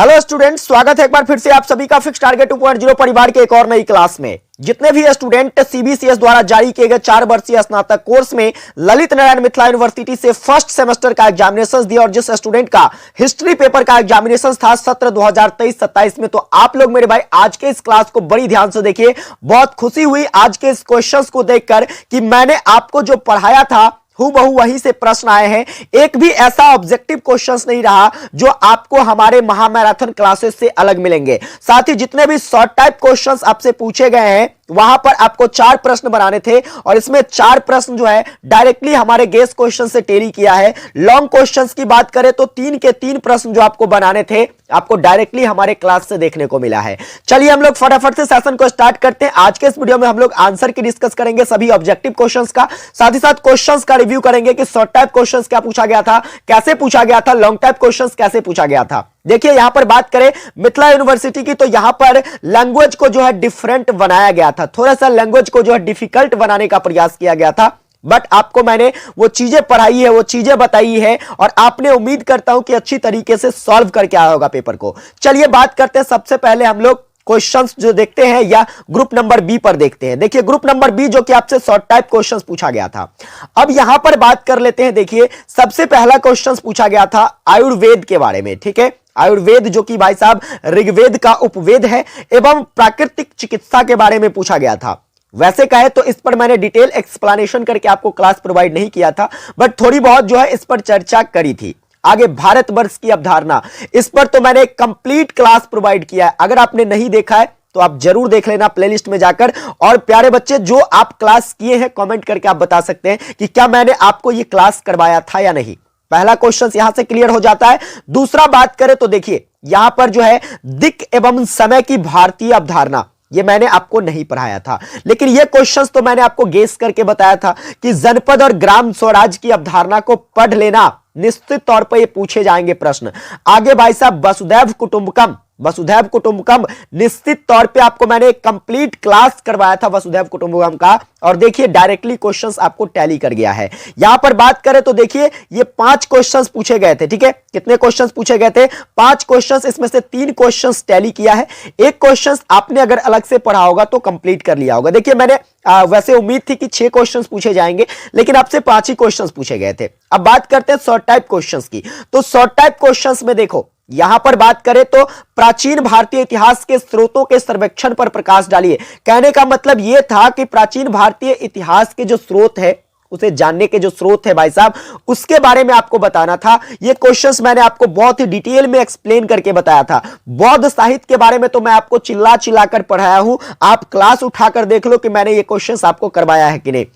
Hello students, स्वागत है एक बार फिर से आप सभी का फिक्स टारगेट 2.0 परिवार के एक और नई क्लास में। जितने भी स्टूडेंट सीबीसीएस द्वारा जारी किए गए 4 वर्षीय स्नातक कोर्स में ललित नारायण मिथिला यूनिवर्सिटी से फर्स्ट सेमेस्टर का एग्जामिनेशन दिया और जिस स्टूडेंट का हिस्ट्री पेपर का एग्जामिनेशन था सत्र 2023-27 में, तो आप लोग मेरे भाई आज के इस क्लास को बड़ी ध्यान से देखिए। बहुत खुशी हुई आज के इस क्वेश्चंस को देखकर कि मैंने आपको जो पढ़ाया था हूबहू वहीं से प्रश्न आए हैं। एक भी ऐसा ऑब्जेक्टिव क्वेश्चंस नहीं रहा जो आपको हमारे महामैराथन क्लासेस से अलग मिलेंगे। साथ ही जितने भी शॉर्ट टाइप क्वेश्चंस आपसे पूछे गए हैं वहां पर आपको 4 प्रश्न बनाने थे और इसमें 4 प्रश्न जो है डायरेक्टली हमारे गेस क्वेश्चन से टेली किया है। लॉन्ग क्वेश्चंस की बात करें तो 3 के 3 प्रश्न जो आपको बनाने थे आपको डायरेक्टली हमारे क्लास से देखने को मिला है। चलिए हम लोग फटाफट से सेशन को स्टार्ट करते हैं। आज के इस वीडियो में हम लोग आंसर की डिस्कस करेंगे सभी ऑब्जेक्टिव क्वेश्चंस का, साथ ही साथ क्वेश्चंस का रिव्यू करेंगे कि शॉर्ट टाइप क्वेश्चंस क्या पूछा गया था, कैसे पूछा गया था, लॉन्ग टाइप क्वेश्चंस कैसे पूछा गया था। देखिए यहां पर बात करें मिथिला यूनिवर्सिटी की तो यहां पर लैंग्वेज को जो है डिफरेंट बनाया गया था, थोड़ा सा लैंग्वेज को जो है डिफिकल्ट बनाने का प्रयास किया गया था। बट आपको मैंने वो चीजें पढ़ाई है, वो चीजें बताई है और आपने उम्मीद करता हूं कि अच्छी तरीके से सॉल्व करके आया होगा पेपर को। चलिए बात करते हैं, सबसे पहले हम लोग क्वेश्चंस जो देखते हैं या ग्रुप नंबर बी पर देखते हैं। देखिए ग्रुप नंबर बी जो कि आपसे शॉर्ट टाइप क्वेश्चंस पूछा गया था। अब यहां पर बात कर लेते हैं। देखिए सबसे पहला क्वेश्चंस पूछा गया था आयुर्वेद के बारे में, ठीक है। आयुर्वेद जो कि भाई साहब ऋग्वेद का उपवेद है एवं प्राकृतिक चिकित्सा के बारे में पूछा गया था। वैसे कहे तो इस पर मैंने डिटेल एक्सप्लेनेशन करके आपको क्लास प्रोवाइड नहीं किया था, बट थोड़ी बहुत जो है इस पर चर्चा करी थी। आगे भारतवर्ष की अवधारणा, इस पर तो मैंने कंप्लीट क्लास प्रोवाइड किया है। अगर आपने नहीं देखा है तो आप जरूर देख लेना प्लेलिस्ट में जाकर। और प्यारे बच्चे जो आप क्लास किए हैं कमेंट करके आप बता सकते हैं कि क्या मैंने आपको ये क्लास करवाया था या नहीं। पहला क्वेश्चन यहां से क्लियर हो जाता है। दूसरा बात करें तो देखिए यहां पर जो है दिक् एवं समय की भारतीय अवधारणा, ये मैंने आपको नहीं पढ़ाया था, लेकिन ये क्वेश्चंस तो मैंने आपको गेस करके बताया था कि जनपद और ग्राम स्वराज की अवधारणा को पढ़ लेना, निश्चित तौर पर ये पूछे जाएंगे प्रश्न। आगे भाई साहब वसुधैव कुटुंबकम, वसुधैव कुटुंबकम निश्चित तौर पे आपको मैंने कंप्लीट क्लास करवाया था वसुधैव कुटुंबकम का और देखिए डायरेक्टली क्वेश्चंस आपको टैली कर गया है। यहां पर बात करें तो देखिए ये 5 क्वेश्चंस पूछे गए थे, ठीक है। कितने क्वेश्चंस पूछे गए थे? 5 क्वेश्चंस, इसमें से 3 क्वेश्चंस टैली किया है। एक क्वेश्चंस आपने अगर अलग से पढ़ा होगा तो कंप्लीट कर लिया होगा। देखिए मैंने वैसे उम्मीद थी कि 6 क्वेश्चंस पूछे जाएंगे लेकिन आपसे 5 ही क्वेश्चंस पूछे गए थे। अब बात करते हैं शॉर्ट टाइप क्वेश्चंस की। तो शॉर्ट टाइप क्वेश्चंस में देखो यहां पर बात करें तो प्राचीन भारतीय इतिहास के स्रोतों के सर्वेक्षण पर प्रकाश डालिए। कहने का मतलब यह था कि प्राचीन भारतीय इतिहास के जो स्रोत है, उसे जानने के जो स्रोत है भाई साहब, उसके बारे में आपको बताना था। ये क्वेश्चंस मैंने आपको बहुत ही डिटेल में एक्सप्लेन करके बताया था। बौद्ध साहित्य के बारे में तो मैं आपको चिल्ला चिल्लाकर पढ़ाया हूं, आप क्लास उठाकर देख लो कि मैंने ये क्वेश्चंस आपको करवाया है कि नहीं।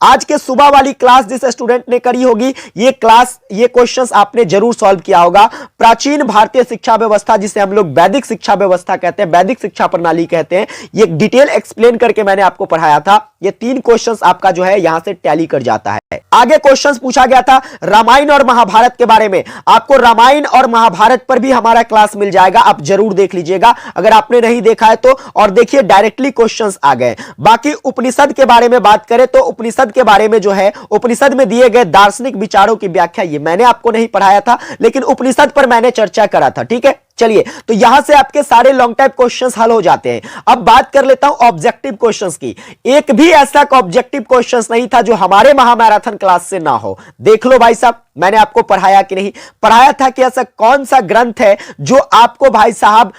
आज के सुबह वाली क्लास जिस स्टूडेंट ने करी होगी ये क्लास, ये क्वेश्चंस आपने जरूर सॉल्व किया होगा। प्राचीन भारतीय शिक्षा व्यवस्था, जिसे हम लोग वैदिक शिक्षा व्यवस्था कहते हैं, वैदिक शिक्षा प्रणाली कहते हैं, ये डिटेल एक्सप्लेन करके मैंने आपको पढ़ाया था। ये 3 क्वेश्चंस आपका जो है यहां से टैली कर जाता है। आगे क्वेश्चंस पूछा गया था रामायण और महाभारत के बारे में। आपको रामायण और महाभारत पर भी हमारा क्लास मिल जाएगा, आप जरूर देख लीजिएगा अगर आपने नहीं देखा है तो। और देखिए डायरेक्टली क्वेश्चंस आ गए। बाकी उपनिषद के बारे में बात करें तो उपनिषद के बारे में जो है, उपनिषद में दिए गए दार्शनिक विचारों की व्याख्या, ये मैंने आपको नहीं पढ़ाया था लेकिन उपनिषद पर मैंने चर्चा करा था, ठीक है। चलिए तो यहां से आपके सारे लॉन्ग टाइप क्वेश्चंस हल हो जाते हैं। अब बात कर लेता हूं ऑब्जेक्टिव क्वेश्चंस की। एक भी ऐसा ऑब्जेक्टिव क्वेश्चंस नहीं था जो हमारे महामैराथन क्लास से ना हो। देख लो भाई साहब मैंने आपको पढ़ाया कि नहीं पढ़ाया था कि ऐसा कौन सा ग्रंथ है जो आपको भाई साहब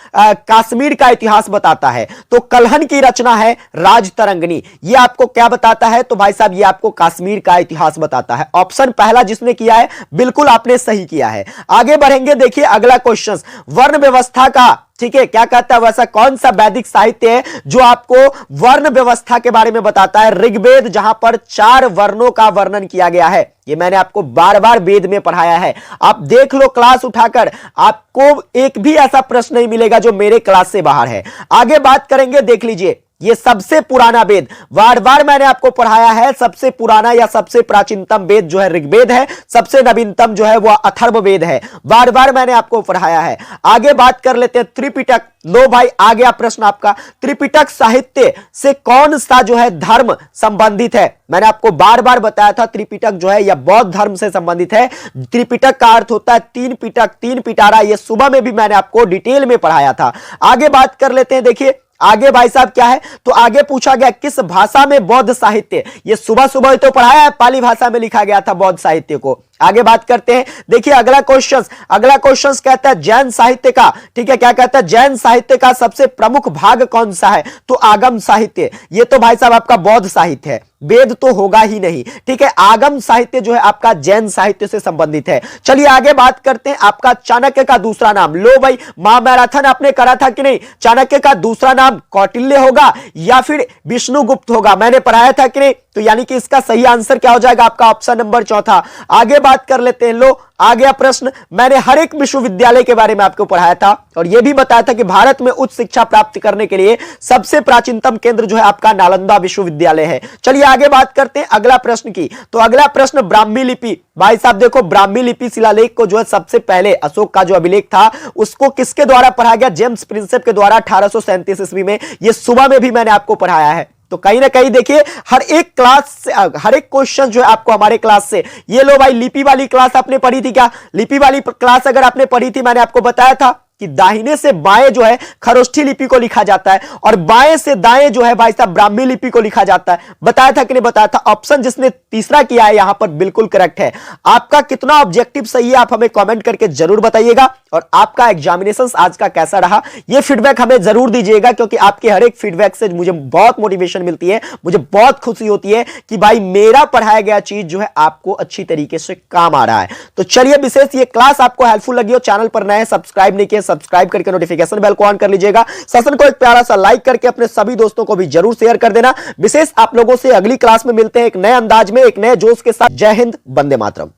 कश्मीर का इतिहास बताता है। तो कल्हन की रचना है राजतरंगिणी, ये आपको क्या बताता है? तो भाई साहब ये आपको कश्मीर का इतिहास बताता है। ऑप्शन पहला जिसने किया है बिल्कुल आपने सही किया है। आगे बढ़ेंगे, देखिए अगला क्वेश्चन वर्ण व्यवस्था का, ठीक है, क्या कहता है वैसा कौन सा वैदिक साहित्य है जो आपको वर्ण व्यवस्था के बारे में बताता है? ऋग्वेद, जहां पर 4 वर्णों का वर्णन किया गया है। ये मैंने आपको बार बार वेद में पढ़ाया है, आप देख लो क्लास उठाकर, आपको एक भी ऐसा प्रश्न नहीं मिलेगा जो मेरे क्लास से बाहर है। आगे बात करेंगे, देख लीजिए ये सबसे पुराना वेद, बार बार मैंने आपको पढ़ाया है, सबसे पुराना या सबसे प्राचीनतम वेद जो है ऋग्वेद है, सबसे नवीनतम जो है वह अथर्ववेद है, बार बार मैंने आपको पढ़ाया है। आगे बात कर लेते हैं त्रिपिटक। लो भाई आ गया प्रश्न आपका, त्रिपिटक साहित्य से कौन सा जो है धर्म संबंधित है? मैंने आपको बार बार बताया था त्रिपिटक जो है यह बौद्ध धर्म से संबंधित है। त्रिपिटक का अर्थ होता है तीन पिटक, तीन पिटारा, यह सुबह में भी मैंने आपको डिटेल में पढ़ाया था। आगे बात कर लेते हैं, देखिए आगे भाई साहब क्या है, तो आगे पूछा गया किस भाषा में बौद्ध साहित्य, ये सुबह सुबह तो पढ़ाया है, पाली भाषा में लिखा गया था बौद्ध साहित्य को। आगे बात करते हैं, देखिए अगला क्वेश्चन कहता है जैन साहित्य का, ठीक है, क्या कहता है, जैन साहित्य का सबसे प्रमुख भाग कौन सा है? तो आगम साहित्य। ये तो भाई साहब आपका बौद्ध साहित्य है, वेद तो होगा ही नहीं, ठीक है। आगम साहित्य जो है आपका जैन साहित्य से संबंधित है। चलिए आगे बात करते हैं, आपका चाणक्य का दूसरा नाम। लो भाई महामैराथन आपने करा था कि नहीं? चाणक्य का दूसरा नाम कौटिल्य होगा या फिर विष्णुगुप्त होगा, मैंने पढ़ाया था कि नहीं? तो यानी कि इसका सही आंसर क्या हो जाएगा आपका? ऑप्शन नंबर चौथा। आगे बात कर लेते हैं, लो आ गया प्रश्न। मैंने हर एक विश्वविद्यालय के बारे में आपको पढ़ाया था और यह भी बताया था कि भारत में उच्च शिक्षा प्राप्त करने के लिए सबसे प्राचीनतम केंद्र जो है आपका नालंदा विश्वविद्यालय है। चलिए आगे बात करते हैं अगला प्रश्न की। तो अगला प्रश्न ब्राह्मी लिपि। भाई साहब देखो, ब्राह्मी लिपि शिलालेख को जो है सबसे पहले अशोक का जो अभिलेख था उसको किसके द्वारा पढ़ाया गया? जेम्स प्रिंसेप के द्वारा 1837 ईस्वी में। यह सुबह में भी मैंने आपको पढ़ाया है। तो कहीं ना कहीं देखिए हर एक क्लास से, हर एक क्वेश्चन जो है आपको हमारे क्लास से, ये लो भाई लिपि वाली क्लास आपने पढ़ी थी क्या? लिपि वाली क्लास अगर आपने पढ़ी थी, मैंने आपको बताया था कि दाहिने से बाएं जो है खरोष्ठी लिपि को लिखा जाता है और बाएं से दाएं जो है भाई साहब ब्राह्मी लिपि को लिखा जाता है। बताया था कि नहीं बताया था? ऑप्शन जिसने तीसरा किया है यहां पर बिल्कुल करेक्ट है। आपका कितना ऑब्जेक्टिव सही है आप हमें कमेंट करके जरूर बताइएगा और आपका एग्जामिनेशन आज का कैसा रहा ये फीडबैक हमें जरूर दीजिएगा, क्योंकि आपके हर एक फीडबैक से मुझे बहुत मोटिवेशन मिलती है, मुझे बहुत खुशी होती है कि भाई मेरा पढ़ाया गया चीज जो है आपको अच्छी तरीके से काम आ रहा है। तो चलिए विशेष ये क्लास आपको हेल्पफुल लगी हो, चैनल पर नए सब्सक्राइब नहीं किए सब्सक्राइब करके नोटिफिकेशन बेल को ऑन कर लीजिएगा। सेशन को एक प्यारा सा लाइक करके अपने सभी दोस्तों को भी जरूर शेयर कर देना। विशेष आप लोगों से अगली क्लास में मिलते हैं एक नए अंदाज में, एक नए जोश के साथ। जय हिंद, वंदे मातरम।